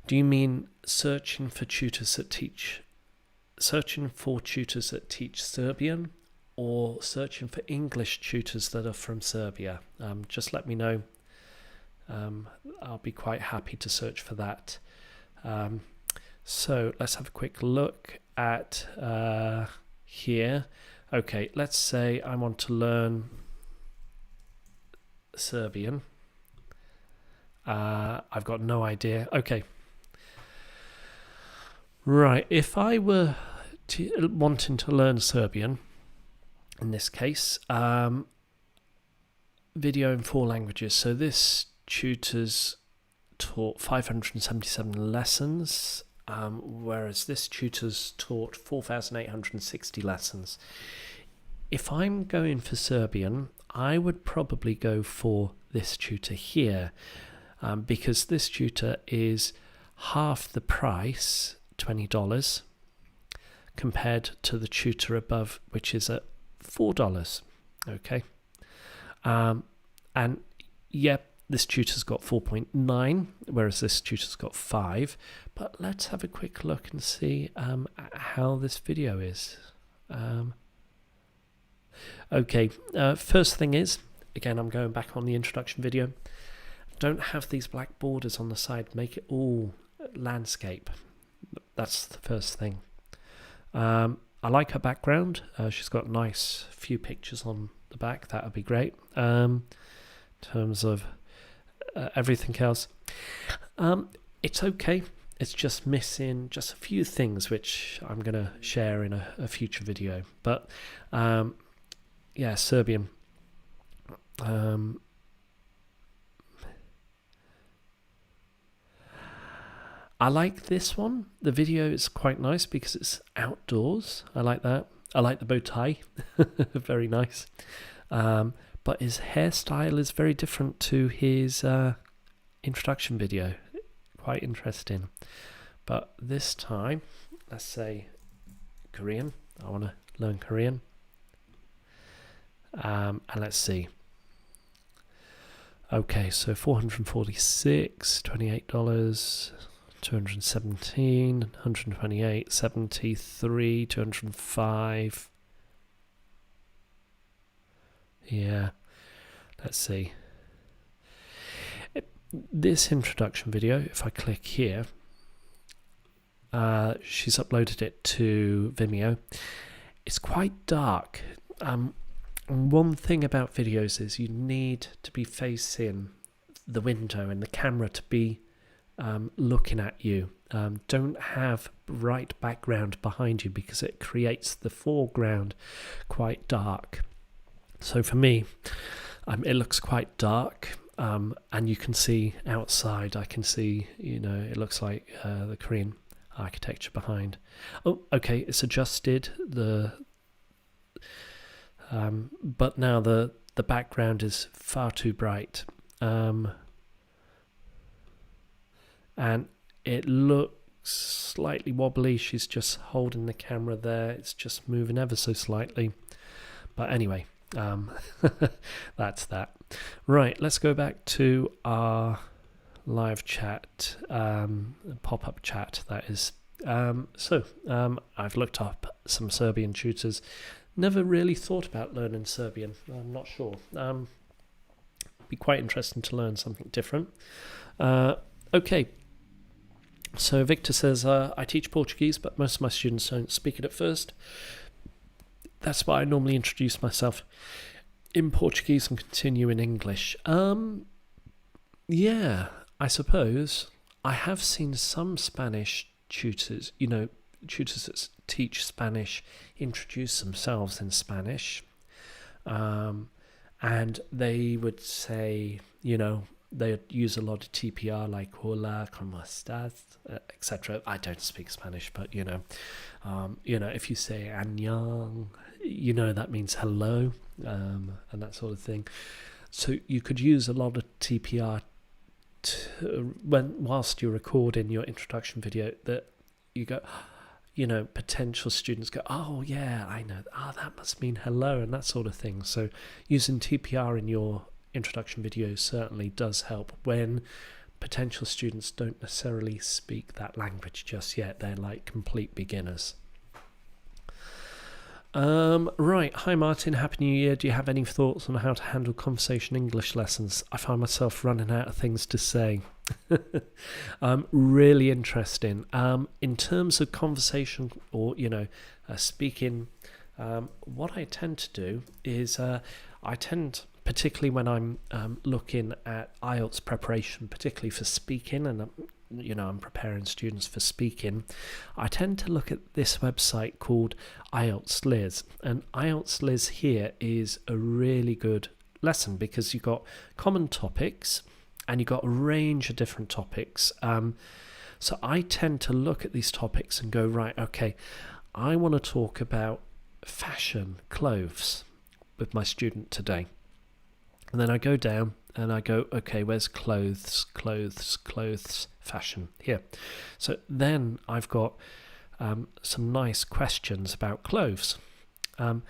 Do you mean searching for tutors that teach Serbian, or searching for English tutors that are from Serbia? Just let me know. I'll be quite happy to search for that. So let's have a quick look at here. Okay, let's say I want to learn Serbian. I've got no idea. Okay. Right, if I were wanting to learn Serbian, in this case, video in 4 languages. So this tutor's taught 577 lessons, whereas this tutor's taught 4,860 lessons. If I'm going for Serbian, I would probably go for this tutor here, because this tutor is half the price, $20, compared to the tutor above, which is at $4. Okay. And yep, this tutor's got 4.9, whereas this tutor's got 5. But let's have a quick look and see how this video is. Okay, first thing is, again, I'm going back on the introduction video. Don't have these black borders on the side. Make it all landscape. That's the first thing. I like her background. She's got a nice few pictures on the back. That would be great. In terms of everything else, it's okay. It's just missing just a few things, which I'm going to share in a future video. But yeah, Serbian. I like this one. The video is quite nice because it's outdoors. I like that. I like the bow tie. Very nice. But his hairstyle is very different to his introduction video. Quite interesting. But this time, let's say Korean. I want to learn Korean. And let's see. Okay, so 446, $28, 217, 128, 73, 205. Yeah, let's see. This introduction video, if I click here, she's uploaded it to Vimeo. It's quite dark. One thing about videos is you need to be facing the window and the camera to be looking at you. Don't have bright background behind you because it creates the foreground quite dark. So for me, it looks quite dark, and you can see outside. I can see, it looks like the Korean architecture behind. Oh, okay, it's adjusted. But now the background is far too bright, and it looks slightly wobbly. She's just holding the camera there. It's just moving ever so slightly. But anyway, that's that. Right, let's go back to our live chat, pop-up chat, that is. I've looked up some Serbian tutors. Never really thought about learning Serbian. I'm not sure. Be quite interesting to learn something different. Okay. So Victor says, I teach Portuguese, but most of my students don't speak it at first. That's why I normally introduce myself in Portuguese and continue in English. Yeah, I suppose. I have seen some Spanish tutors, tutors that teach Spanish introduce themselves in Spanish. And they would say, they'd use a lot of TPR like hola, ¿cómo estás, etc. I don't speak Spanish, but if you say annyeong, that means hello, and that sort of thing. So you could use a lot of TPR whilst you're recording your introduction video, that you go, potential students go, oh yeah, I know, that must mean hello, and that sort of thing. So using TPR in your introduction video certainly does help when potential students don't necessarily speak that language just yet. They're like complete beginners. Right, hi Martin, Happy New Year. Do you have any thoughts on how to handle conversation English lessons? I find myself running out of things to say. Really interesting. In terms of conversation or, speaking, what I tend to do is particularly when I'm looking at IELTS preparation, particularly for speaking, and I'm preparing students for speaking, I tend to look at this website called IELTS Liz. And IELTS Liz here is a really good lesson because you've got common topics and you've got a range of different topics. So I tend to look at these topics and go, right, okay, I want to talk about fashion, clothes with my student today. And then I go down and I go, okay, where's clothes, fashion here. So then I've got some nice questions about clothes. And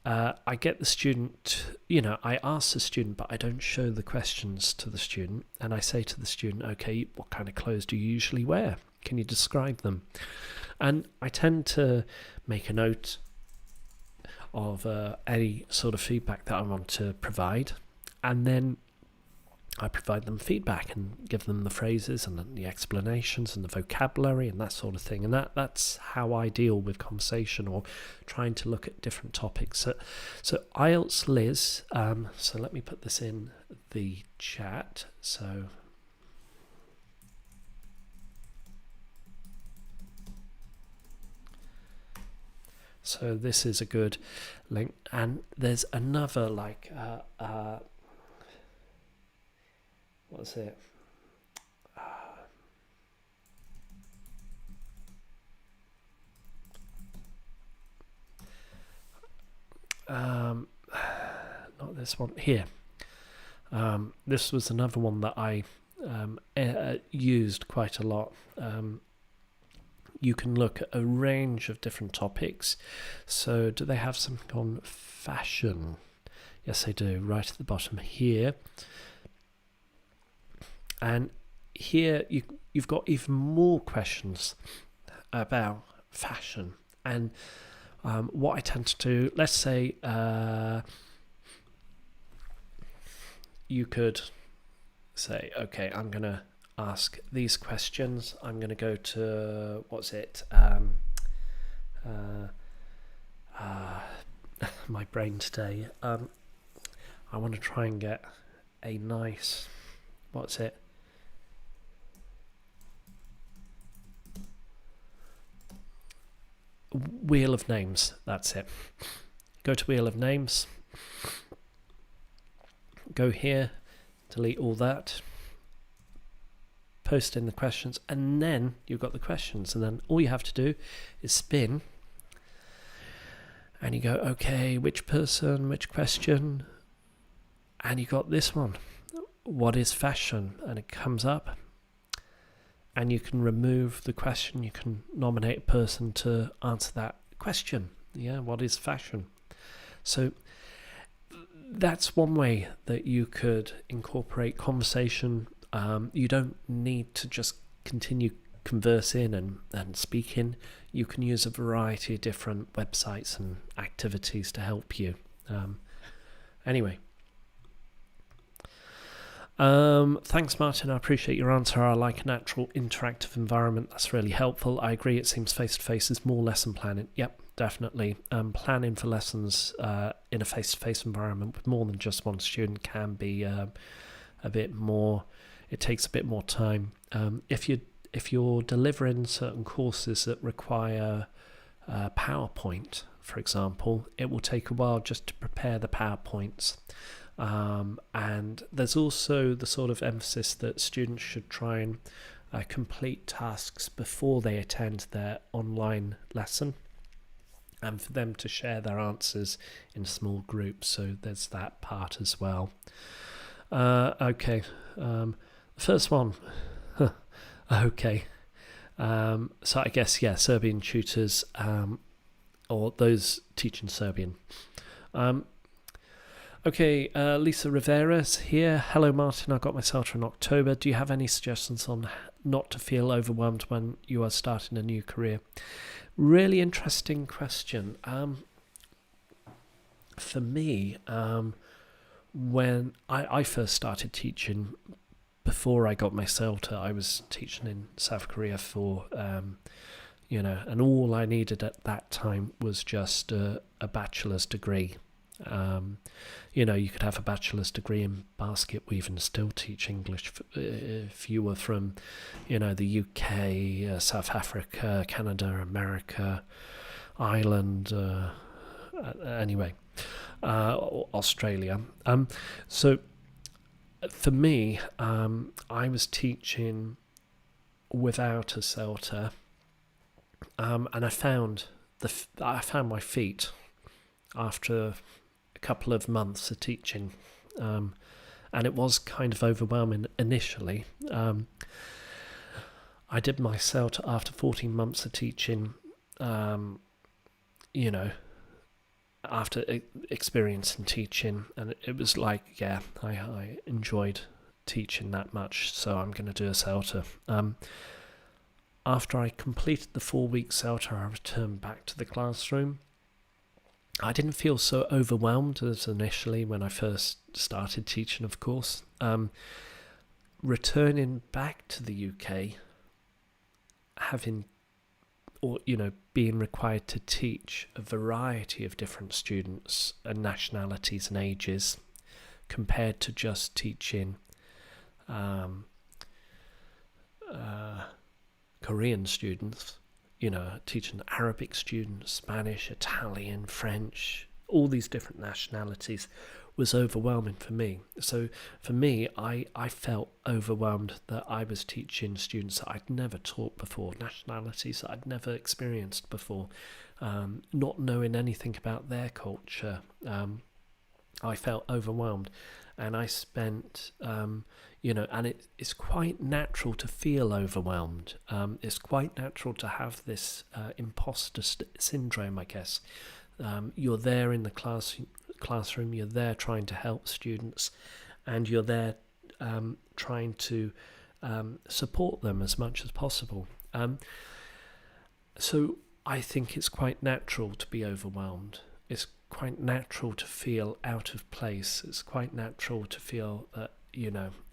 I get the student, I ask the student, but I don't show the questions to the student. And I say to the student, okay, what kind of clothes do you usually wear? Can you describe them? And I tend to make a note of any sort of feedback that I want to provide, and then I provide them feedback and give them the phrases and the explanations and the vocabulary and that sort of thing. And that's how I deal with conversation or trying to look at different topics. So IELTS Liz, so let me put this in the chat. So this is a good link, and there's another what's it? Not this one here. This was another one that I used quite a lot. You can look at a range of different topics. So do they have something on fashion? Yes, they do, right at the bottom here. And here you've got even more questions about fashion. And what I tend to do, let's say you could say, okay, I'm going to ask these questions. I'm going to go to, my brain today. I want to try and get a nice, what's it? Wheel of names, that's it. Go to wheel of names, go here, delete all that, post in the questions, and then you've got the questions, and then all you have to do is spin, and you go, okay, which person, which question, and you got this one. What is fashion? And it comes up, and you can remove the question. You can nominate a person to answer that question. Yeah, what is fashion? So that's one way that you could incorporate conversation. You don't need to just continue conversing and speaking. You can use a variety of different websites and activities to help you. Anyway. Thanks, Martin. I appreciate your answer. I like a natural interactive environment. That's really helpful. I agree. It seems face-to-face is more lesson planning. Yep, definitely. Planning for lessons in a face-to-face environment with more than just one student can be a bit more. It takes a bit more time. If you're delivering certain courses that require PowerPoint, for example, it will take a while just to prepare the PowerPoints. And there's also the sort of emphasis that students should try and complete tasks before they attend their online lesson, and for them to share their answers in small groups. So there's that part as well. Okay. First one. Okay. So I guess, yeah, Serbian tutors or those teaching Serbian. Okay, Lisa Rivera's here. Hello, Martin. I got my CELTA in October. Do you have any suggestions on not to feel overwhelmed when you are starting a new career? Really interesting question. For me, when I first started teaching, before I got my CELTA, I was teaching in South Korea for, and all I needed at that time was just a bachelor's degree. You could have a bachelor's degree in basket weave and still teach English if you were from, the UK, South Africa, Canada, America, Ireland, Australia. So for me, I was teaching without a CELTA, and I found my feet after a couple of months of teaching, and it was kind of overwhelming initially. I did my CELTA after 14 months of teaching, after experience in teaching, and it was like, yeah, I enjoyed teaching that much, so I'm going to do a CELTA. After I completed the 4-week CELTA, I returned back to the classroom. I didn't feel so overwhelmed as initially when I first started teaching, of course. Returning back to the UK, being required to teach a variety of different students and nationalities and ages, compared to just teaching Korean students, teaching Arabic students, Spanish, Italian, French, all these different nationalities, was overwhelming for me. So for me, I felt overwhelmed that I was teaching students that I'd never taught before, nationalities that I'd never experienced before, not knowing anything about their culture. I felt overwhelmed, and I spent, and it's quite natural to feel overwhelmed. It's quite natural to have this imposter syndrome, I guess. You're there in the classroom, you're there trying to help students, and you're there trying to support them as much as possible. So I think it's quite natural to be overwhelmed. It's quite natural to feel out of place. It's quite natural to feel that,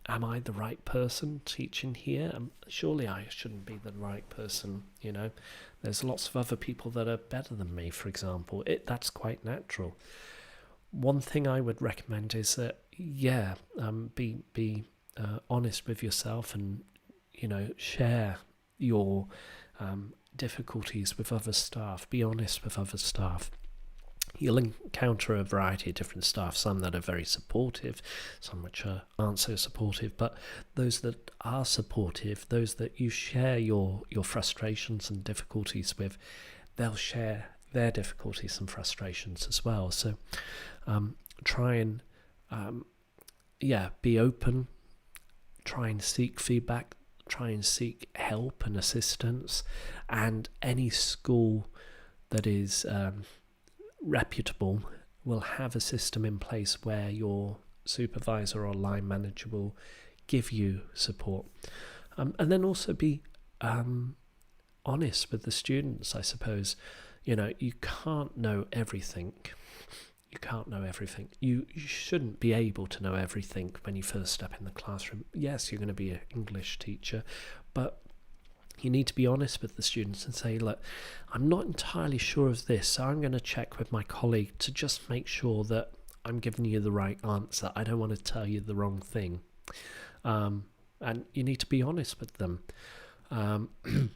am I the right person teaching here? Surely I shouldn't be the right person, There's lots of other people that are better than me, for example. That's quite natural. one thing I would recommend is that, be honest with yourself, and share your difficulties with other staff. Be honest with other staff. You'll encounter a variety of different staff, some that are very supportive, some which aren't so supportive, but those that are supportive, those that you share your frustrations and difficulties with, they'll share their difficulties and frustrations as well. So try and be open, try and seek feedback, try and seek help and assistance, and any school that is reputable will have a system in place where your supervisor or line manager will give you support, and then also be honest with the students. I suppose you can't know everything. You shouldn't be able to know everything when you first step in the classroom. Yes, you're going to be an English teacher, but you need to be honest with the students and say, look, I'm not entirely sure of this, so I'm going to check with my colleague to just make sure that I'm giving you the right answer. I don't want to tell you the wrong thing. And you need to be honest with them. And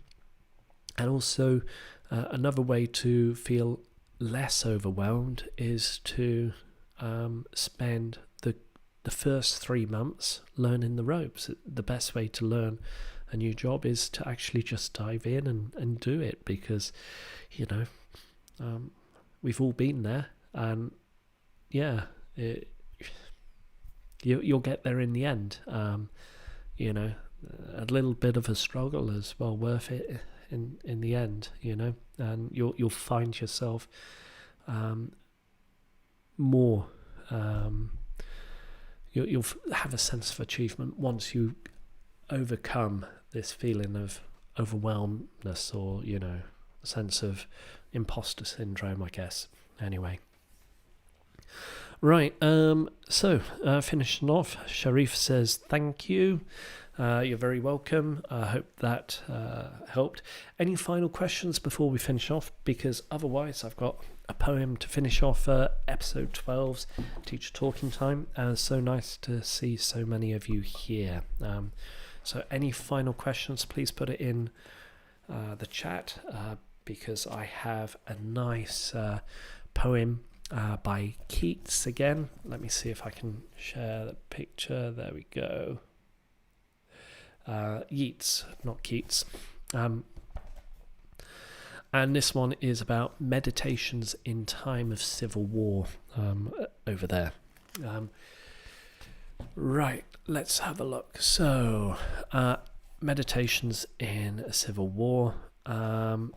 also, another way to feel less overwhelmed is to spend the first 3 months learning the ropes. The best way to learn a new job is to actually just dive in and do it, because we've all been there, and you'll get there in the end. A little bit of a struggle is well worth it in the end, and you'll find yourself more you'll have a sense of achievement once you overcome this feeling of overwhelmedness, or a sense of imposter syndrome, I guess. Anyway, right, so finishing off, Sharif says thank you. You're very welcome. I hope that helped. Any final questions before we finish off? Because otherwise I've got a poem to finish off episode 12's Teacher Talking Time. So nice to see so many of you here. So any final questions, please put it in the chat, because I have a nice poem by Keats again. Let me see if I can share the picture. There we go. Yeats, not Keats. And this one is about meditations in time of civil war, over there. Right, let's have a look. So, meditations in a civil war, and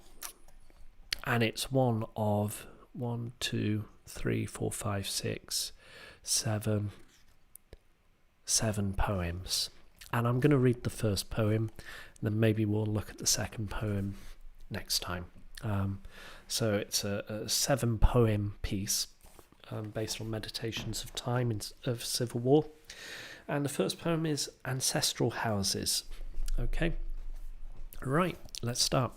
it's one of 1, 2, 3, 4, 5, 6, 7 poems. And I'm going to read the first poem, and then maybe we'll look at the second poem next time. So it's a 7-poem piece based on meditations of time of civil war. And the first poem is Ancestral Houses. Okay, right, let's start.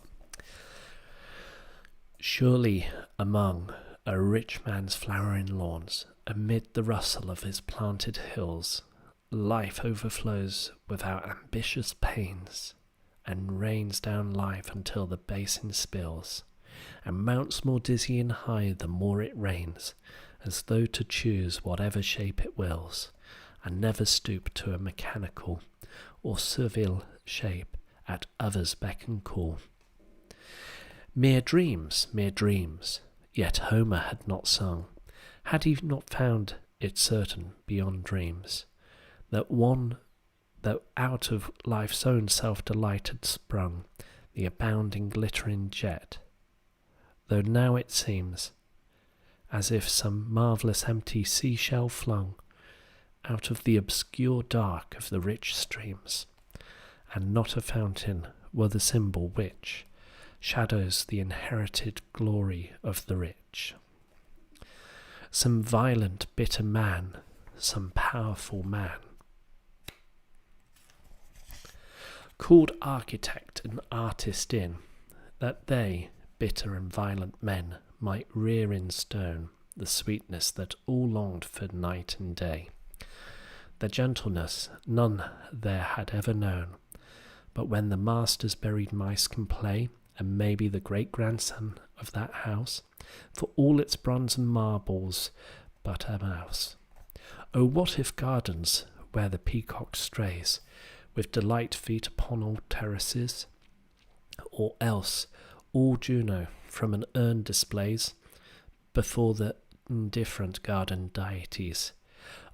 Surely among a rich man's flowering lawns, amid the rustle of his planted hills, life overflows without ambitious pains, and rains down life until the basin spills, and mounts more dizzy and high the more it rains, as though to choose whatever shape it wills, and never stoop to a mechanical or servile shape at others' beck and call. Mere dreams, yet Homer had not sung, had he not found it certain beyond dreams, that out of life's own self-delight had sprung the abounding glittering jet, though now it seems as if some marvellous empty seashell flung out of the obscure dark of the rich streams, and not a fountain were the symbol which shadows the inherited glory of the rich. Some violent, bitter man, some powerful man, called architect and artist in, that they, bitter and violent men, might rear in stone the sweetness that all longed for night and day. Their gentleness none there had ever known, but when the master's buried mice can play, and maybe the great-grandson of that house, for all its bronze and marbles, but a mouse. Oh, what if gardens where the peacock strays, with delight feet upon old terraces, or else all Juno from an urn displays before the indifferent garden deities.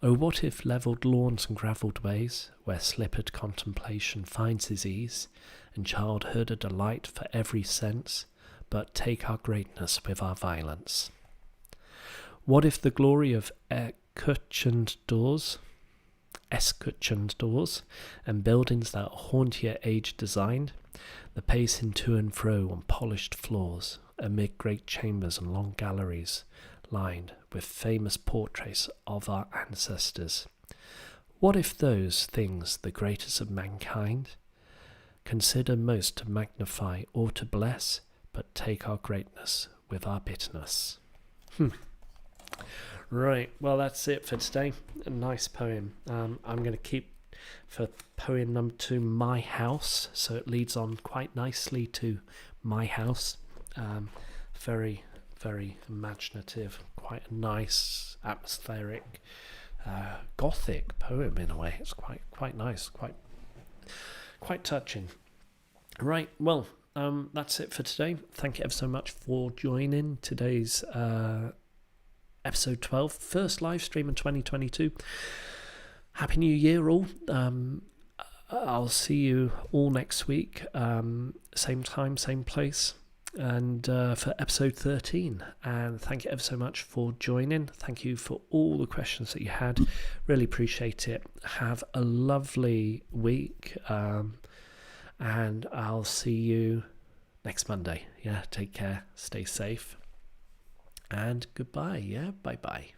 Oh, what if levelled lawns and gravelled ways, where slippered contemplation finds his ease, and childhood a delight for every sense, but take our greatness with our violence? What if the glory of escutcheoned doors, and buildings that haunt your age designed, the pacing to and fro on polished floors, amid great chambers and long galleries, lined with famous portraits of our ancestors? What if those things, the greatest of mankind, consider most to magnify or to bless, but take our greatness with our bitterness? Right, well, that's it for today. A nice poem. I'm going to keep for poem number 2, My House, so it leads on quite nicely to My House. Very, very imaginative, quite a nice, atmospheric, gothic poem in a way. It's quite nice, quite touching. Right, well, that's it for today. Thank you ever so much for joining today's episode 12, first live stream in 2022. Happy New Year all. I'll see you all next week, same time, same place, and for episode 13. And thank you ever so much for joining. Thank you for all the questions that you had. Really appreciate it. Have a lovely week, and I'll see you next Monday. Yeah, take care, stay safe, and goodbye. Yeah, bye-bye.